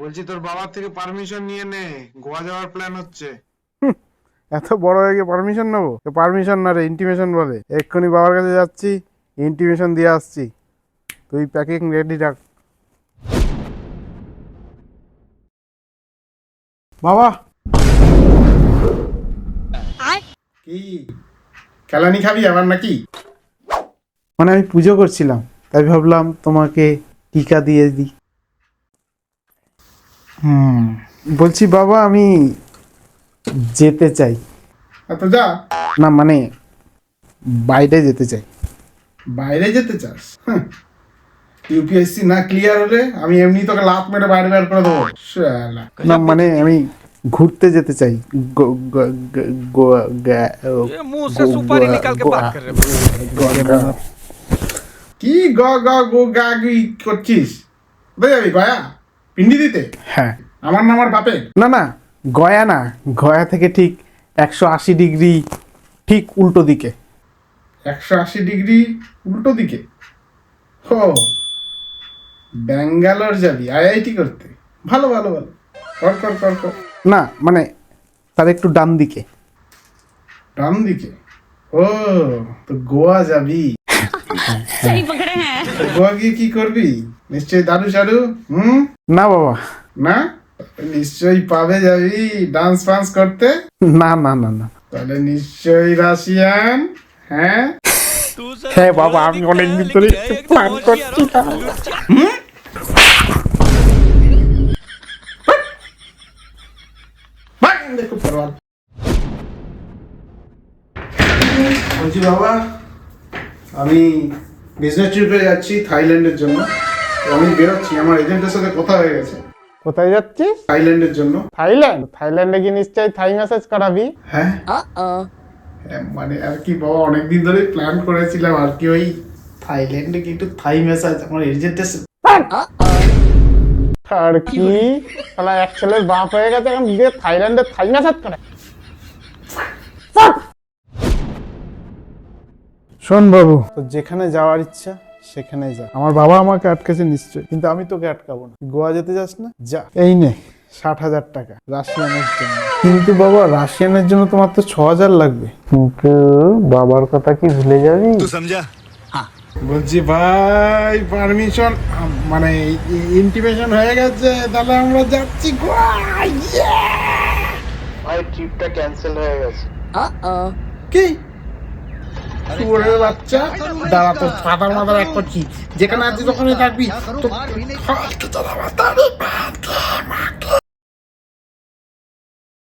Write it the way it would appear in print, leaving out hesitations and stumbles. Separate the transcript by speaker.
Speaker 1: বলছি তোর বাবার থেকে পারমিশন নিয়ে নে, গোয়া যাওয়ার প্ল্যান হচ্ছে।
Speaker 2: এত বড় হয়ে গিয়ে পারমিশন নেবো? পারমিশন না রে, ইন্টিমেশন বলে। এক্ষুনি বাবার কাছে যাচ্ছি, ইন্টিমেশন দিয়ে আসছি। তুই প্যাকিং রেডি রাখ। বাবা, কি খেলানি খাবি আবার নাকি? মানে আমি পুজো করছিলাম, তাই ভাবলাম তোমাকে টিকা দিয়ে দিই। বলছি বাবা, আমি যেতে চাই।
Speaker 3: তো যা।
Speaker 2: না মানে বাইরে যেতে চাই।
Speaker 3: বাইরে যেতে চাস? ইউপিএসসি না ক্লিয়ার হলে আমি এমনি তোকে লাত মেরে বাইরে বের করে দেবো। শালা।
Speaker 2: না মানে আমি ঘুরতে যেতে চাই। গো- গো- গো- গোয়া গা-
Speaker 4: ये मुंह से सुपारी निकाल के बात कर रहे हो।
Speaker 2: গোয়া-
Speaker 3: কি গ গ গো গা গি করছিস? কোথায় যাবি গয়া? পিন্ডি দিতে?
Speaker 2: হ্যাঁ।
Speaker 3: আমার না আমার বাপের?
Speaker 2: না না, গয়া না, গয়া থেকে ঠিক 180 ডিগ্রি ঠিক উল্টো দিকে।
Speaker 3: 180 ডিগ্রি উল্টো দিকে? ও, ব্যাঙ্গালোর যাবি আইআইটি করতে? ভালো ভালো ভালো, কর কর কর কর।
Speaker 2: না মানে তার একটু ডান দিকে।
Speaker 3: ডান দিকে? ও, তো গোয়া যাবি?
Speaker 5: सही पकड़े हैं।
Speaker 3: তো গোয়া গিয়ে কি করবি? নিশ্চয়ই দারু সারু?
Speaker 2: না বাবা,
Speaker 3: না, নিশ্চয়ই পাবে যাবি ডান্স ফান্স করতে।
Speaker 2: না না না না।
Speaker 3: তাহলে নিশ্চয়ই রাশিয়ান। হ্যাঁ
Speaker 2: হ্যাঁ বাবা, আমি অনেকদিন ধরে প্ল্যান করছি।
Speaker 3: দেখো পরোয়াল। বলছি বাবা, আমি বিজনেস ট্রিপে যাচ্ছি থাইল্যান্ডের জন্য। তো আমি বেরোচ্ছি, আমার এজেন্টের সাথে কথা হয়ে গেছে।
Speaker 2: কোথায় যাচ্ছিস?
Speaker 3: থাইল্যান্ডের জন্য।
Speaker 2: থাইল্যান্ড? থাইল্যান্ডে কি নিশ্চয়ই থাই ম্যাসাজ করাবি?
Speaker 3: হ্যাঁ হ্যাঁ, মানে আর কি বাবা, অনেকদিন ধরে প্ল্যান করেছিলাম আর কি, ওই থাইল্যান্ডে কি একটু থাই ম্যাসাজ আমার এজেন্টের সাথে।
Speaker 2: আর কি শালা এক ছেলের বাপ হয়ে গেছে, এখন দিয়ে থাইল্যান্ডে থাই ম্যাসাজ করে? শোন বাবু, তো যেখানে যাওয়ার ইচ্ছা সেখানে যা। আমার বাবা আমাকে আটকেছে নিশ্চয়, কিন্তু আমি তোকে আটকাবো না। গোয়া যেতে যাস না? যা। এই নে 60,000 টাকা রাশিয়ানের জন্য। কিন্তু বাবা, রাশিয়ানের জন্য তোমার তো 6,000 লাগবে। কিন্তু বাবার কথা কি ভুলে যাবি?
Speaker 4: तू समझा?
Speaker 3: বলছি ভাই, পারমিশন মানে ইন্টিমেশন হয়ে গেছে, তাহলে আমরা যাচ্ছি গোয়া। ভাই ট্রিপটা ক্যান্সেল হয়ে গেছে। কি শুয়োরের বাচ্চা, দাঁড়া তোর ফাদার মাদার এক করছি। যেখানে আছিস ওখানে থাকবি। তো